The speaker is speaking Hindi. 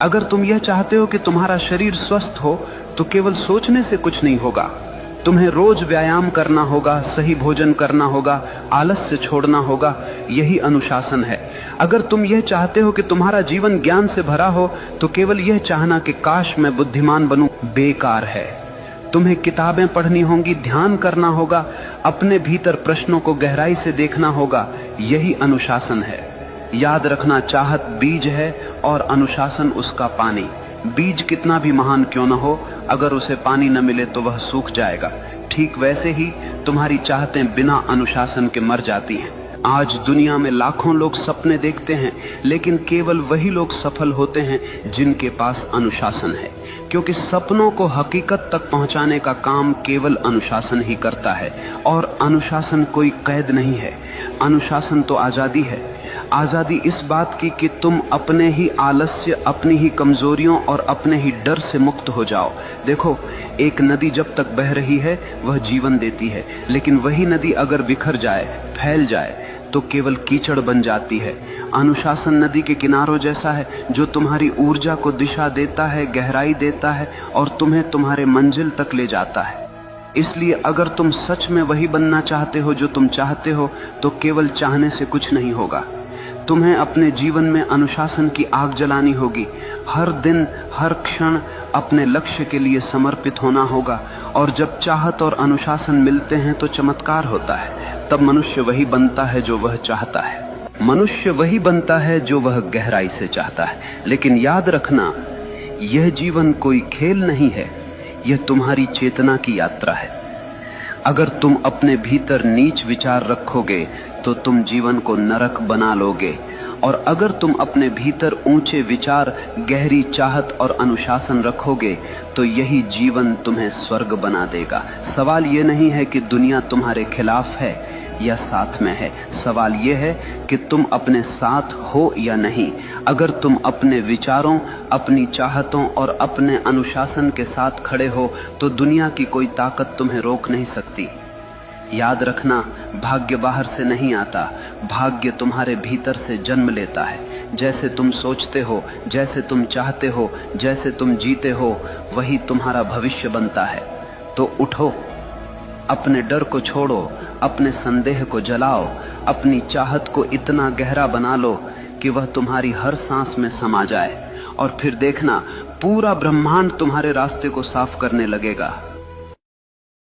अगर तुम यह चाहते हो कि तुम्हारा शरीर स्वस्थ हो तो केवल सोचने से कुछ नहीं होगा। तुम्हें रोज व्यायाम करना होगा, सही भोजन करना होगा, आलस्य छोड़ना होगा। यही अनुशासन है। अगर तुम यह चाहते हो कि तुम्हारा जीवन ज्ञान से भरा हो तो केवल यह चाहना कि काश मैं बुद्धिमान बनूं बेकार है। तुम्हें किताबें पढ़नी होंगी, ध्यान करना होगा, अपने भीतर प्रश्नों को गहराई से देखना होगा। यही अनुशासन है। याद रखना, चाहत बीज है और अनुशासन उसका पानी। बीज कितना भी महान क्यों न हो, अगर उसे पानी न मिले तो वह सूख जाएगा। ठीक वैसे ही तुम्हारी चाहतें बिना अनुशासन के मर जाती हैं। आज दुनिया में लाखों लोग सपने देखते हैं, लेकिन केवल वही लोग सफल होते हैं जिनके पास अनुशासन है, क्योंकि सपनों को हकीकत तक पहुंचाने का काम केवल अनुशासन ही करता है। और अनुशासन कोई कैद नहीं है, अनुशासन तो आजादी है। आजादी इस बात की कि तुम अपने ही आलस्य, अपनी ही कमजोरियों और अपने ही डर से मुक्त हो जाओ। देखो, एक नदी जब तक बह रही है वह जीवन देती है, लेकिन वही नदी अगर बिखर जाए, फैल जाए तो केवल कीचड़ बन जाती है। अनुशासन नदी के किनारों जैसा है जो तुम्हारी ऊर्जा को दिशा देता है, गहराई देता है और तुम्हें तुम्हारे मंजिल तक ले जाता है। इसलिए अगर तुम सच में वही बनना चाहते हो जो तुम चाहते हो तो केवल चाहने से कुछ नहीं होगा। तुम्हें अपने जीवन में अनुशासन की आग जलानी होगी। हर दिन, हर क्षण अपने लक्ष्य के लिए समर्पित होना होगा। और जब चाहत और अनुशासन मिलते हैं तो चमत्कार होता है। तब मनुष्य वही बनता है जो वह चाहता है। मनुष्य वही बनता है जो वह गहराई से चाहता है। लेकिन याद रखना, यह जीवन कोई खेल नहीं है, यह तुम्हारी चेतना की यात्रा है। अगर तुम अपने भीतर नीच विचार रखोगे तो तुम जीवन को नरक बना लोगे, और अगर तुम अपने भीतर ऊंचे विचार, गहरी चाहत और अनुशासन रखोगे तो यही जीवन तुम्हें स्वर्ग बना देगा। सवाल यह नहीं है कि दुनिया तुम्हारे खिलाफ है या साथ में है, सवाल यह है कि तुम अपने साथ हो या नहीं। अगर तुम अपने विचारों, अपनी चाहतों और अपने अनुशासन के साथ खड़े हो तो दुनिया की कोई ताकत तुम्हें रोक नहीं सकती। याद रखना, भाग्य बाहर से नहीं आता, भाग्य तुम्हारे भीतर से जन्म लेता है। जैसे तुम सोचते हो, जैसे तुम चाहते हो, जैसे तुम जीते हो, वही तुम्हारा भविष्य बनता है। तो उठो, अपने डर को छोड़ो, अपने संदेह को जलाओ, अपनी चाहत को इतना गहरा बना लो कि वह तुम्हारी हर सांस में समा जाए, और फिर देखना पूरा ब्रह्मांड तुम्हारे रास्ते को साफ करने लगेगा।